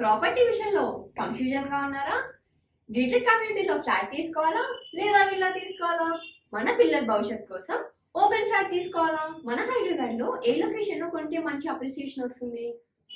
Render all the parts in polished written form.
Property విషయంలో confusion గా ఉన్నారా? గేటెడ్ కమ్యూనిటీలో ఫ్లాట్ తీసుకోవాలా లేదా విల్లా తీసుకోవాలా? మన పిల్లల భవిష్యత్ కోసం ఓపెన్ ఫ్లాట్ తీసుకోవాలా? మన హైదరాబాద్ లో ఏ లొకేషన్ లో కొంటే మంచి అప్రిసియేషన్ వస్తుంది?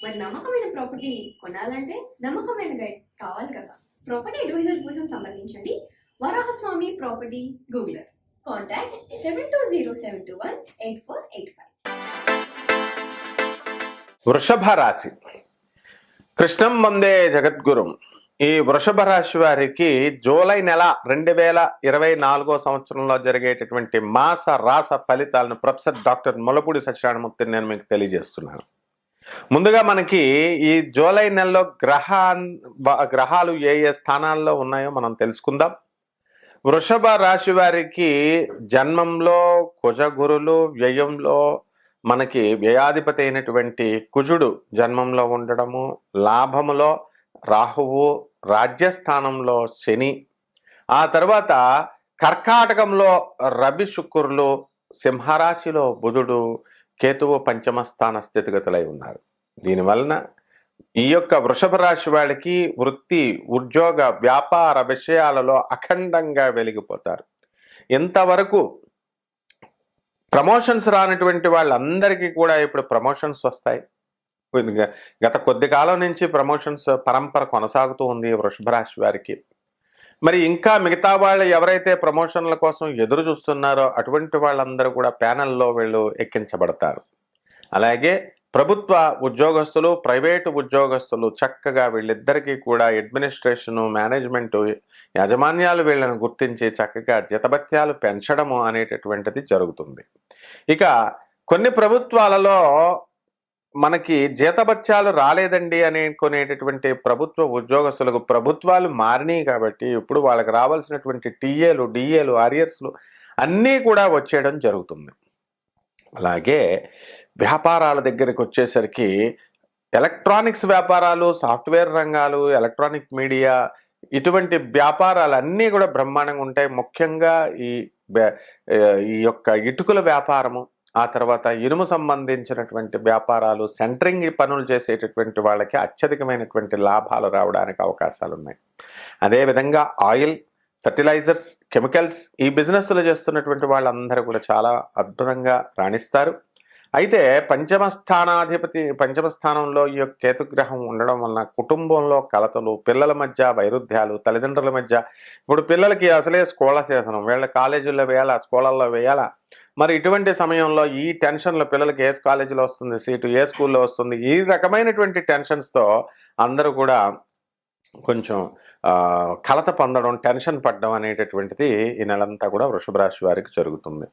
మరి నమ్మకమైన ప్రాపర్టీ కొనాలంటే నమ్మకమైన గైడ్ కావాలి కదా. ప్రాపర్టీ అడ్వైజర్ కోసం సంప్రదించండి వరాహస్వామి ప్రాపర్టీ గూగులర్. కాంటాక్ట్ 7207218485. వృషభ రాశి. కృష్ణం వందే జగద్గురుం. ఈ వృషభ రాశి వారికి జూలై నెల 2024 సంవత్సరంలో జరిగేటటువంటి మాస రాస ఫలితాలను ప్రొఫెసర్ డాక్టర్ ములపూడి సత్యనారాయణమూర్తిని నేను మీకు తెలియజేస్తున్నాను. ముందుగా మనకి ఈ జూలై నెలలో గ్రహాలు ఏ ఏ స్థానాల్లో ఉన్నాయో మనం తెలుసుకుందాం. వృషభ రాశి వారికి జన్మంలో కుజగురులు, వ్యయంలో మనకి వ్యయాధిపతి అయినటువంటి కుజుడు జన్మంలో ఉండడము, లాభములో రాహువు, రాజ్యస్థానంలో శని, ఆ తర్వాత కర్కాటకంలో రవి శుక్రులు, సింహరాశిలో బుధుడు, కేతువు పంచమ స్థాన స్థితిగతులై ఉన్నారు. దీనివలన ఈ యొక్క వృషభ రాశి వాళ్ళకి వృత్తి, ఉద్యోగ, వ్యాపార విషయాలలో అఖండంగా వెలిగిపోతారు. ఇంతవరకు ప్రమోషన్స్ రానటువంటి వాళ్ళందరికీ కూడా ఇప్పుడు ప్రమోషన్స్ వస్తాయి. గత కొద్ది కాలం నుంచి ప్రమోషన్స్ పరంపర కొనసాగుతూ ఉంది వృషభ రాశి వారికి. మరి ఇంకా మిగతా వాళ్ళు ఎవరైతే ప్రమోషన్ల కోసం ఎదురు చూస్తున్నారో అటువంటి వాళ్ళందరూ కూడా ప్యానెల్లో వీళ్ళు ఎక్కించబడతారు. అలాగే ప్రభుత్వ ఉద్యోగస్తులు, ప్రైవేటు ఉద్యోగస్తులు చక్కగా వీళ్ళిద్దరికీ కూడా అడ్మినిస్ట్రేషను, మేనేజ్మెంటు, యాజమాన్యాలు వీళ్ళను గుర్తించి చక్కగా జీతభత్యాలు పెంచడము అనేటటువంటిది జరుగుతుంది. ఇక కొన్ని ప్రభుత్వాలలో మనకి జీతభత్యాలు రాలేదండి అనుకునేటటువంటి ప్రభుత్వ ఉద్యోగస్తులకు ప్రభుత్వాలు మారినాయి కాబట్టి ఇప్పుడు వాళ్ళకి రావాల్సినటువంటి టీఏలు, డిఏలు, ఆరియర్స్లు అన్నీ కూడా వచ్చేయడం జరుగుతుంది. అలాగే వ్యాపారాల దగ్గరికి వచ్చేసరికి ఎలక్ట్రానిక్స్ వ్యాపారాలు, సాఫ్ట్వేర్ రంగాలు, ఎలక్ట్రానిక్ మీడియా, ఇటువంటి వ్యాపారాలన్నీ కూడా బ్రహ్మాండంగా ఉంటాయి. ముఖ్యంగా ఈ యొక్క ఇటుకల వ్యాపారము, ఆ తర్వాత ఇనుము సంబంధించినటువంటి వ్యాపారాలు, సెంటరింగ్ పనులు చేసేటటువంటి వాళ్ళకి అత్యధికమైనటువంటి లాభాలు రావడానికి అవకాశాలు ఉన్నాయి. అదేవిధంగా ఆయిల్, ఫెర్టిలైజర్స్, కెమికల్స్ ఈ బిజినెస్లు చేస్తున్నటువంటి వాళ్ళందరూ కూడా చాలా అద్భుతంగా రాణిస్తారు. అయితే పంచమ స్థానంలో ఈ యొక్క కేతుగ్రహం ఉండడం వలన కుటుంబంలో కలతలు, పిల్లల మధ్య వైరుధ్యాలు, తల్లిదండ్రుల మధ్య, ఇప్పుడు పిల్లలకి అసలే స్కూళ్ళ సీజనం, వీళ్ళ కాలేజీల్లో వేయాలా, స్కూళ్ళల్లో వేయాలా, మరి ఇటువంటి సమయంలో ఈ టెన్షన్లో పిల్లలకి ఏ కాలేజీలో వస్తుంది సీటు, ఏ స్కూల్లో వస్తుంది, ఈ రకమైనటువంటి టెన్షన్స్తో అందరూ కూడా కొంచెం కలత పొందడం, టెన్షన్ పడడం అనేటటువంటిది ఈ నెలంతా కూడా వృషభ రాశి వారికి జరుగుతుంది.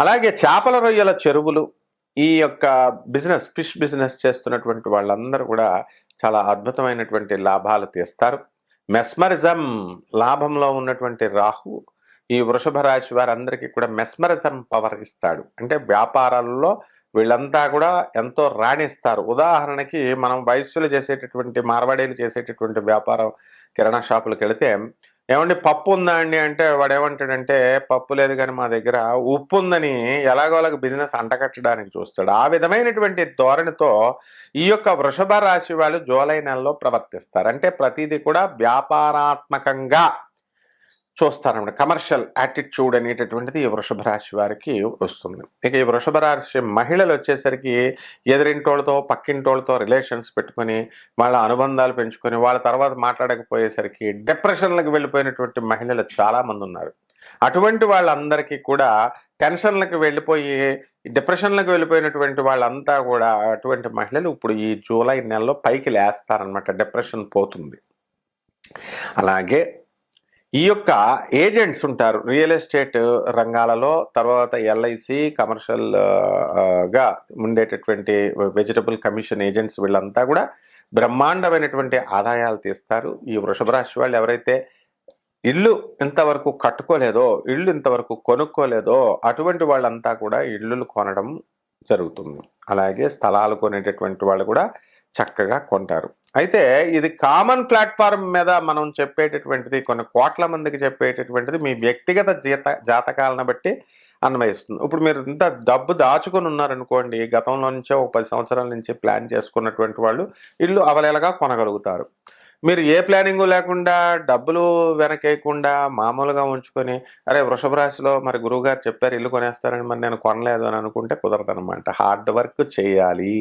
అలాగే చేపల రొయ్యల చెరువులు, ఈ యొక్క బిజినెస్, ఫిష్ బిజినెస్ చేస్తున్నటువంటి వాళ్ళందరూ కూడా చాలా అద్భుతమైనటువంటి లాభాలు తీస్తారు. మెస్మరిజం, లాభంలో ఉన్నటువంటి రాహు ఈ వృషభ రాశి వారందరికీ కూడా మెస్మరిజం పవర్ ఇస్తాడు. అంటే వ్యాపారాలలో వీళ్ళంతా కూడా ఎంతో రాణిస్తారు. ఉదాహరణకి మనం వయస్సులు చేసేటటువంటి, మార్వాడీలు చేసేటటువంటి వ్యాపారం, కిరాణా షాపులకు వెళితే ఏమండి పప్పు ఉందా అండి అంటే వాడు ఏమంటాడంటే పప్పు లేదు కానీ మా దగ్గర ఉప్పు ఉందని ఎలాగోలాగ బిజినెస్ అంటకట్టడానికి చూస్తాడు. ఆ విధమైనటువంటి ధోరణితో ఈ యొక్క వృషభ రాశి వాళ్ళు జూలై నెలలో ప్రవర్తిస్తారు. అంటే ప్రతిదీ కూడా వ్యాపారాత్మకంగా చూస్తారన్నమాట. కమర్షియల్ యాటిట్యూడ్ అనేటటువంటిది ఈ వృషభ రాశి వారికి వస్తుంది. ఇక ఈ వృషభ రాశి మహిళలు వచ్చేసరికి ఎదురింటోళ్ళతో, పక్కింటోళ్ళతో రిలేషన్స్ పెట్టుకొని వాళ్ళ అనుబంధాలు పెంచుకొని వాళ్ళ తర్వాత మాట్లాడకపోయేసరికి డిప్రెషన్లకు వెళ్ళిపోయినటువంటి మహిళలు చాలామంది ఉన్నారు. అటువంటి వాళ్ళందరికీ కూడా టెన్షన్లకు వెళ్ళిపోయి డిప్రెషన్లకు వెళ్ళిపోయినటువంటి వాళ్ళంతా కూడా అటువంటి మహిళలు ఇప్పుడు ఈ జూలై నెలలో పైకి లేస్తారనమాట. డిప్రెషన్ పోతుంది. అలాగే ఈ యొక్క ఏజెంట్స్ ఉంటారు రియల్ ఎస్టేట్ రంగాలలో, తర్వాత ఎల్ఐసి, కమర్షియల్ గా ఉండేటటువంటి వెజిటబుల్ కమిషన్ ఏజెంట్స్, వీళ్ళంతా కూడా బ్రహ్మాండమైనటువంటి ఆదాయాలు తీస్తారు. ఈ వృషభ రాశి వాళ్ళు ఎవరైతే ఇల్లు ఇంతవరకు కట్టుకోలేదో, ఇల్లు ఇంతవరకు కొనుక్కోలేదో అటువంటి వాళ్ళంతా కూడా ఇల్లులు కొనడం జరుగుతుంది. అలాగే స్థలాలు కొనేటటువంటి వాళ్ళు కూడా చక్కగా కొంటారు. అయితే ఇది కామన్ ప్లాట్ఫామ్ మీద మనం చెప్పేటటువంటిది, కొన్ని కోట్ల మందికి చెప్పేటటువంటిది మీ వ్యక్తిగత జాతకాలను బట్టి అన్వయిస్తుంది. ఇప్పుడు మీరు ఇంత డబ్బు దాచుకొని ఉన్నారనుకోండి, గతంలో నుంచే ఒక 10 సంవత్సరాల నుంచి ప్లాన్ చేసుకున్నటువంటి వాళ్ళు ఇల్లు అవలేలగా కొనగలుగుతారు. మీరు ఏ ప్లానింగు లేకుండా డబ్బులు వెనకేయకుండా మామూలుగా ఉంచుకొని, అరే వృషభ రాశిలో మరి గురువుగారు చెప్పారు ఇల్లు కొనేస్తారని, మరి నేను కొనలేదు అని అనుకుంటే కుదరదనమాట. హార్డ్ వర్క్ చేయాలి.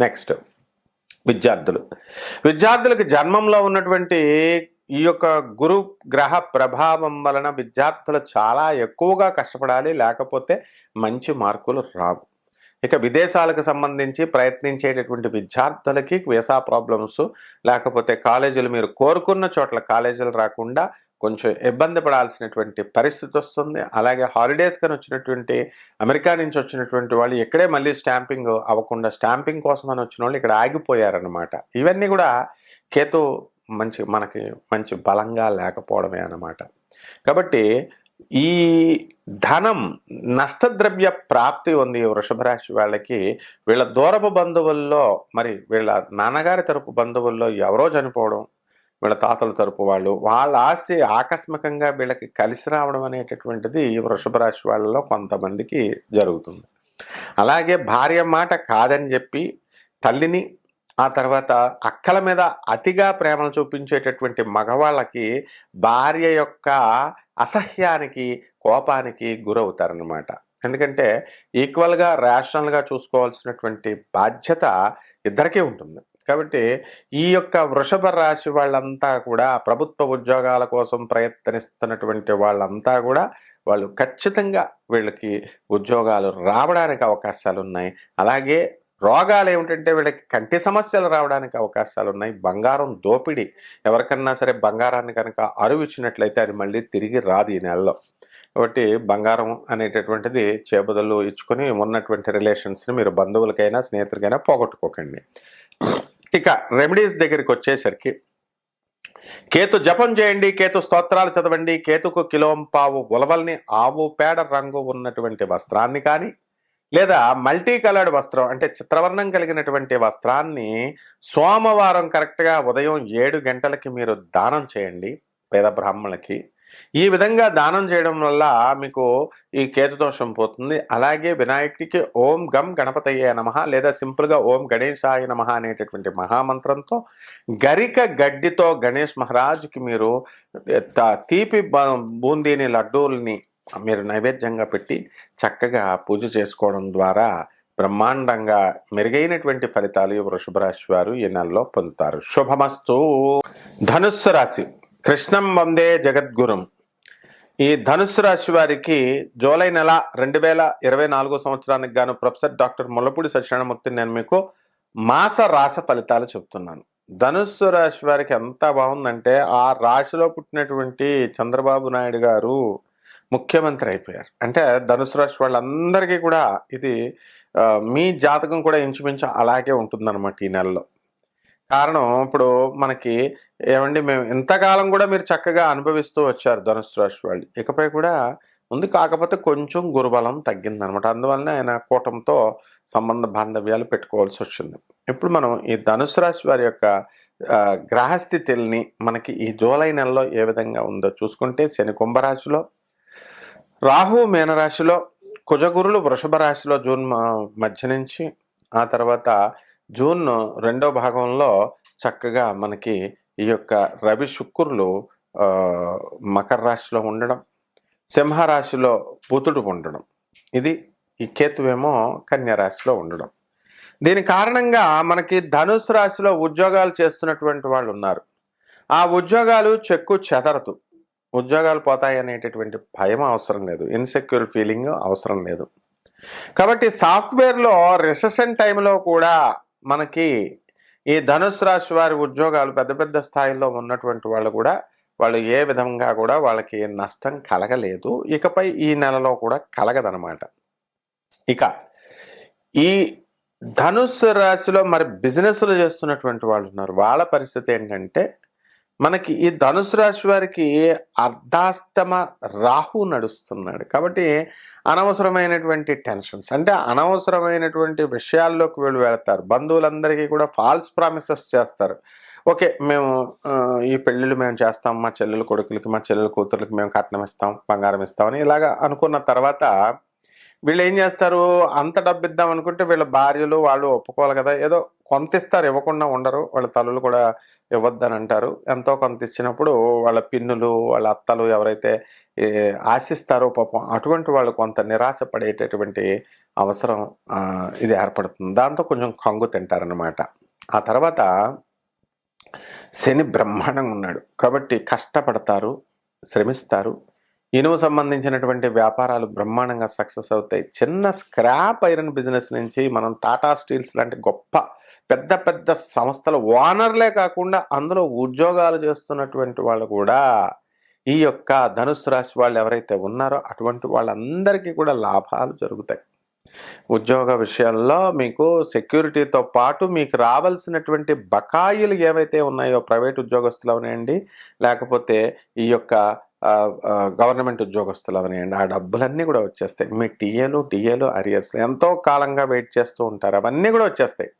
నెక్స్ట్ విద్యార్థులకు జన్మంలో ఉన్నటువంటి ఈ యొక్క గురు గ్రహ ప్రభావం వలన విద్యార్థులు చాలా ఎక్కువగా కష్టపడాలి, లేకపోతే మంచి మార్కులు రావు. ఇక విదేశాలకు సంబంధించి ప్రయత్నించేటటువంటి విద్యార్థులకి వీసా ప్రాబ్లమ్స్, లేకపోతే కాలేజీలు మీరు కోరుకున్న చోట్ల కాలేజీలు రాకుండా కొంచెం ఇబ్బంది పడాల్సినటువంటి పరిస్థితి వస్తుంది. అలాగే హాలిడేస్ కానీ వచ్చినటువంటి అమెరికా నుంచి వచ్చినటువంటి వాళ్ళు ఇక్కడే మళ్ళీ స్టాంపింగ్ అవ్వకుండా స్టాంపింగ్ కోసం అని వచ్చిన వాళ్ళు ఇక్కడ ఆగిపోయారనమాట. ఇవన్నీ కూడా కేతు మనకి మంచి బలంగా లేకపోవడమే అన్నమాట. కాబట్టి ఈ ధనం నష్టద్రవ్య ప్రాప్తి ఉంది వృషభ రాశి వాళ్ళకి. వీళ్ళ దూరపు బంధువుల్లో మరి వీళ్ళ నాన్నగారి తరపు బంధువుల్లో ఎవరో చనిపోవడం, వీళ్ళ తాతల తరపు వాళ్ళ ఆస్తి ఆకస్మికంగా వీళ్ళకి కలిసి రావడం అనేటటువంటిది వృషభ రాశి వాళ్ళలో కొంతమందికి జరుగుతుంది. అలాగే భార్య మాట కాదని చెప్పి తల్లిని, ఆ తర్వాత అక్కల మీద అతిగా ప్రేమను చూపించేటటువంటి మగవాళ్ళకి భార్య యొక్క అసహ్యానికి, కోపానికి గురవుతారనమాట. ఎందుకంటే ఈక్వల్గా రేషనల్గా చూసుకోవాల్సినటువంటి బాధ్యత ఇద్దరికీ ఉంటుంది. కాబట్టి ఈ యొక్క వృషభ రాశి వాళ్ళంతా కూడా ప్రభుత్వ ఉద్యోగాల కోసం ప్రయత్నిస్తున్నటువంటి వాళ్ళంతా కూడా వాళ్ళు ఖచ్చితంగా వీళ్ళకి ఉద్యోగాలు రావడానికి అవకాశాలు ఉన్నాయి. అలాగే రోగాలు ఏమిటంటే వీళ్ళకి కంటి సమస్యలు రావడానికి అవకాశాలు ఉన్నాయి. బంగారం దోపిడీ, ఎవరికన్నా సరే బంగారాన్ని కనుక అరువిచ్చినట్లయితే అది మళ్ళీ తిరిగి రాదు ఈ నెలలో. కాబట్టి బంగారం అనేటటువంటిది చేబదులు ఇచ్చుకొని ఉన్నటువంటి రిలేషన్స్ని మీరు బంధువులకైనా స్నేహితులకైనా పోగొట్టుకోకండి. ఇక రెమెడీస్ దగ్గరికి వచ్చేసరికి కేతు జపం చేయండి, కేతు స్తోత్రాలు చదవండి, కేతుకు కిలోంపావు ఉలవల్ని ఆవు పేడ రంగు ఉన్నటువంటి వస్త్రాన్ని కానీ, లేదా మల్టీ కలర్డ్ వస్త్రం అంటే చిత్రవర్ణం కలిగినటువంటి వస్త్రాన్ని సోమవారం కరెక్ట్గా ఉదయం 7 గంటలకి మీరు దానం చేయండి పేద బ్రాహ్మణులకి. ఈ విధంగా దానం చేయడం వల్ల మీకు ఈ కేతు దోషం పోతుంది. అలాగే వినాయకుడికి ఓం గం గణపతయ్యే నమః లేదా సింపుల్గా ఓం గణేశాయ నమః అనేటటువంటి మహామంత్రంతో గరిక గడ్డితో గణేష్ మహారాజుకి మీరు తీపి బూందీని, లడ్డూల్ని మీరు నైవేద్యంగా పెట్టి చక్కగా పూజ చేసుకోవడం ద్వారా బ్రహ్మాండంగా మెరుగైనటువంటి ఫలితాలు ఈ వృషభ రాశి వారు ఈ నెలలో పొందుతారు. శుభమస్తు. ధనుస్సు రాశి. కృష్ణం వందే జగద్గురుం. ఈ ధనుస్సు రాశి వారికి జూలై నెల 2024 సంవత్సరానికి గాను ప్రొఫెసర్ డాక్టర్ ముల్లపూడి సత్యనారాయణమూర్తి నేను మీకు మాస రాశి ఫలితాలు చెప్తున్నాను. ధనుస్సు రాశి వారికి ఎంత బాగుందంటే ఆ రాశిలో పుట్టినటువంటి చంద్రబాబు నాయుడు గారు ముఖ్యమంత్రి అయిపోయారు. అంటే ధనుసు రాశి వాళ్ళందరికీ కూడా ఇది మీ జాతకం కూడా ఇంచుమించు అలాగే ఉంటుందన్నమాట ఈ నెలలో. కారణం ఇప్పుడు మనకి ఏమండి, మేము ఇంతకాలం కూడా మీరు చక్కగా అనుభవిస్తూ వచ్చారు ధనుసు రాశి వాళ్ళు, ఇకపై కూడా ఉంది. కాకపోతే కొంచెం గురుబలం తగ్గిందనమాట. అందువలన ఆయన కూటమితో సంబంధ బాంధవ్యాలు పెట్టుకోవాల్సి వచ్చింది. ఇప్పుడు మనం ఈ ధనుసు రాశి వారి యొక్క గ్రహస్థితుల్ని మనకి ఈ జూలై నెలలో ఏ విధంగా ఉందో చూసుకుంటే, శని కుంభరాశిలో, రాహు మీనరాశిలో, కుజగురులు వృషభ రాశిలో జూన్ మధ్య నుంచి, ఆ తర్వాత జూన్ 2వ భాగంలో చక్కగా మనకి ఈ యొక్క రవి శుక్రులు మకర రాశిలో ఉండడం, సింహరాశిలో బుధుడు ఉండడం, ఇది ఈ కేతువేమో కన్యా రాశిలో ఉండడం. దీని కారణంగా మనకి ధనుసు రాశిలో ఉద్యోగాలు చేస్తున్నటువంటి వాళ్ళు ఉన్నారు. ఆ ఉద్యోగాలు చెక్కు చెదరదు, ఉద్యోగాలు పోతాయి అనేటటువంటి భయం అవసరం లేదు, ఇన్సెక్యూర్ ఫీలింగ్ అవసరం లేదు. కాబట్టి సాఫ్ట్వేర్లో రిసెషన్ టైంలో కూడా మనకి ఈ ధనుసు రాశి వారి ఉద్యోగాలు పెద్ద పెద్ద స్థాయిలో ఉన్నటువంటి వాళ్ళు కూడా వాళ్ళు ఏ విధంగా కూడా వాళ్ళకి నష్టం కలగలేదు, ఇకపై ఈ నెలలో కూడా కలగదనమాట. ఇక ఈ ధనుసు రాశిలో మరి బిజినెస్లు చేస్తున్నటువంటి వాళ్ళు ఉన్నారు. వాళ్ళ పరిస్థితి ఏంటంటే, మనకి ఈ ధనుసు రాశి వారికి అర్ధాష్టమ రాహు నడుస్తున్నాడు. కాబట్టి అనవసరమైనటువంటి టెన్షన్స్, అంటే అనవసరమైనటువంటి విషయాల్లోకి వీళ్ళు వెళతారు. బంధువులందరికీ కూడా ఫాల్స్ ప్రామిసెస్ చేస్తారు. ఓకే, మేము ఈ పెళ్ళిళ్ళు మేము చేస్తాం, మా చెల్లెలు కొడుకులకి, మా చెల్లెల కూతుర్లకి మేము కట్నం ఇస్తాం, బంగారం ఇస్తామని ఇలాగా అనుకున్న తర్వాత వీళ్ళు ఏం చేస్తారు, అంత డబ్బు ఇద్దాం అనుకుంటే వీళ్ళ భార్యలు వాళ్ళు ఒప్పుకోవాలి కదా, ఏదో కొంత ఇస్తారు, ఇవ్వకుండా ఉండరు, వాళ్ళ తల్లులు కూడా ఇవ్వద్దని అంటారు. ఎంతో కొంత ఇచ్చినప్పుడు వాళ్ళ పిన్నులు వాళ్ళ అత్తలు ఎవరైతే ఏ, ఆశిస్తారో పాపం అటువంటి వాళ్ళు కొంత నిరాశ పడేటటువంటి అవసరం ఇది ఏర్పడుతుంది. దాంతో కొంచెం కంగు తింటారనమాట. ఆ తర్వాత శని బ్రహ్మాండంగా ఉన్నాడు కాబట్టి కష్టపడతారు, శ్రమిస్తారు. ఇనుము సంబంధించినటువంటి వ్యాపారాలు బ్రహ్మాండంగా సక్సెస్ అవుతాయి. చిన్న స్క్రాప్ ఐరన్ బిజినెస్ నుంచి మనం టాటా స్టీల్స్ లాంటి గొప్ప పెద్ద పెద్ద సంస్థల ఓనర్లే కాకుండా అందులో ఉద్యోగాలు చేస్తున్నటువంటి వాళ్ళు కూడా ఈ యొక్క ధనుస్సు రాశి వాళ్ళు ఎవరైతే ఉన్నారో అటువంటి వాళ్ళందరికీ కూడా లాభాలు జరుగుతాయి. ఉద్యోగ విషయాల్లో మీకు సెక్యూరిటీతో పాటు మీకు రావాల్సినటువంటి బకాయిలు ఏవైతే ఉన్నాయో, ప్రైవేట్ ఉద్యోగస్తులు అవనండి లేకపోతే ఈ యొక్క గవర్నమెంట్ ఉద్యోగస్తులు అవనివ్వండి, ఆ డబ్బులన్నీ కూడా వచ్చేస్తాయి. మీ డిఏలు అరియర్స్ ఎంతో కాలంగా వెయిట్ చేస్తూ ఉంటారు, అవన్నీ కూడా వచ్చేస్తాయి.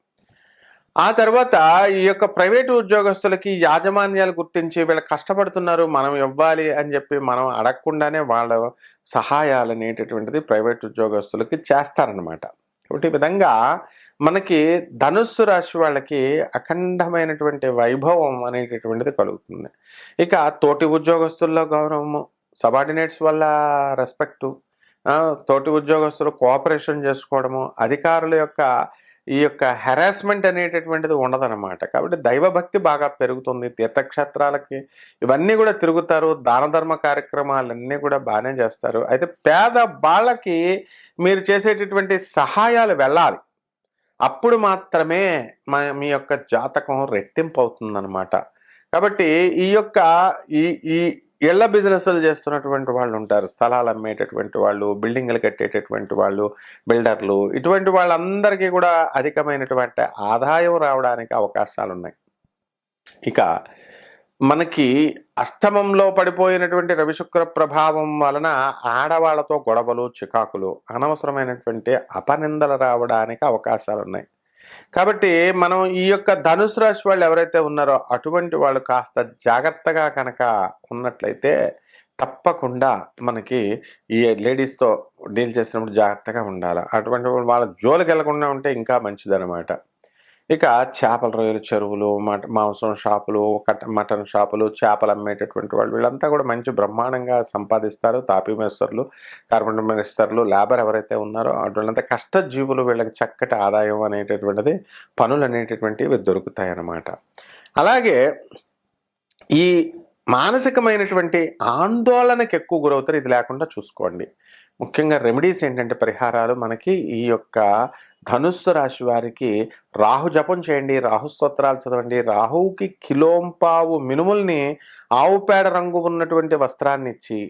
ఆ తర్వాత ఈ యొక్క ప్రైవేటు ఉద్యోగస్తులకి యాజమాన్యాలు గుర్తించి వీళ్ళు కష్టపడుతున్నారు మనం ఇవ్వాలి అని చెప్పి మనం అడగకుండానే వాళ్ళ సహాయాలు అనేటటువంటిది ప్రైవేట్ ఉద్యోగస్తులకి చేస్తారనమాట. కాబట్టి ఈ విధంగా మనకి ధనుస్సు రాశి వాళ్ళకి అఖండమైనటువంటి వైభవం అనేటటువంటిది కలుగుతుంది. ఇక తోటి ఉద్యోగస్తుల్లో గౌరవము, సబార్డినేట్స్ వల్ల రెస్పెక్టు, తోటి ఉద్యోగస్తులు కోఆపరేషన్ చేసుకోవడము, అధికారుల యొక్క ఈ యొక్క హెరాస్మెంట్ అనేటటువంటిది ఉండదన్నమాట. కాబట్టి దైవభక్తి బాగా పెరుగుతుంది. తీర్థక్షేత్రాలకి ఇవన్నీ కూడా తిరుగుతారు, దాన ధర్మ కార్యక్రమాలన్నీ కూడా బాగానే చేస్తారు. అయితే పేద వాళ్ళకి మీరు చేసేటటువంటి సహాయాలు వెళ్ళాలి, అప్పుడు మాత్రమే మీ యొక్క జాతకం రెట్టింపు అవుతుందన్నమాట. కాబట్టి ఈ యొక్క ఈ ఈ ఇళ్ల బిజినెస్లు చేస్తున్నటువంటి వాళ్ళు ఉంటారు, స్థలాలు అమ్మేటటువంటి వాళ్ళు, బిల్డింగ్లు కట్టేటటువంటి వాళ్ళు, బిల్డర్లు, ఇటువంటి వాళ్ళందరికీ కూడా అధికమైనటువంటి ఆదాయం రావడానికి అవకాశాలు ఉన్నాయి. ఇక మనకి అష్టమంలో పడిపోయినటువంటి రవిశుక్ర ప్రభావం వలన ఆడవాళ్లతో గొడవలు, చికాకులు, అనవసరమైనటువంటి అపనిందలు రావడానికి అవకాశాలు ఉన్నాయి. కాబట్టి మనం ఈ యొక్క ధనుసు రాశి వాళ్ళు ఎవరైతే ఉన్నారో అటువంటి వాళ్ళు కాస్త జాగ్రత్తగా కనుక ఉన్నట్లయితే తప్పకుండా మనకి ఈ లేడీస్తో డీల్ చేసినప్పుడు జాగ్రత్తగా ఉండాలి. అటువంటి వాళ్ళ జోలికి వెళ్లకుండా ఉంటే ఇంకా మంచిదన్నమాట. ఇక చేపల రొయ్యల చెరువులు, మాంసం షాపులు, మటన్ షాపులు, చేపలు అమ్మేటటువంటి వాళ్ళు వీళ్ళంతా కూడా మంచి బ్రహ్మాండంగా సంపాదిస్తారు. తాపీ మేస్తర్లు, కార్పెంటర్ మేస్తర్లు, లేబర్ ఎవరైతే ఉన్నారో వీళ్ళంతా కష్టజీవులు, వీళ్ళకి చక్కటి ఆదాయం అనేటటువంటిది, పనులు అనేటటువంటివి దొరుకుతాయి అన్నమాట. అలాగే ఈ మానసికమైనటువంటి ఆందోళనకి ఎక్కువ గురవుతారు, ఇది లేకుండా చూసుకోండి. ముఖ్యంగా రెమెడీస్ ఏంటంటే పరిహారాలు మనకి ఈ యొక్క ధనుస్సు రాశి వారికి రాహు జపం చేయండి, రాహు స్తోత్రాలు చదవండి. రాహువుకి కిలోంపావు మినుముల్ని ఆవు పేడ రంగు ఉన్నటువంటి వస్త్రాన్ని ఇచ్చి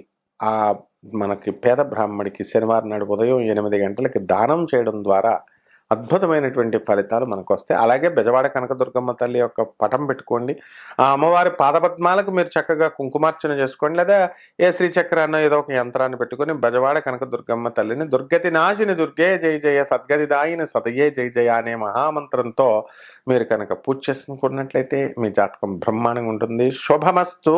మనకి పేద బ్రాహ్మడికి శనివారం నాడు ఉదయం 8 గంటలకి దానం చేయడం ద్వారా అద్భుతమైనటువంటి ఫలితాలు మనకు వస్తాయి. అలాగే బెజవాడ కనకదుర్గమ్మ తల్లి యొక్క పటం పెట్టుకోండి, ఆ అమ్మవారి పాదపద్మాలకు మీరు చక్కగా కుంకుమార్చన చేసుకోండి, లేదా ఏ శ్రీచక్రాన్ని ఏదో ఒక యంత్రాన్ని పెట్టుకొని బెజవాడ కనకదుర్గమ్మ తల్లిని దుర్గతి నాశిని దుర్గే జయ జయ, సద్గతి దాయిని సదయే జయ జయ అనే మహామంత్రంతో మీరు కనుక పూజ చేసుకున్నట్లయితే మీ జాతకం బ్రహ్మాండంగా ఉంటుంది. శుభమస్తు.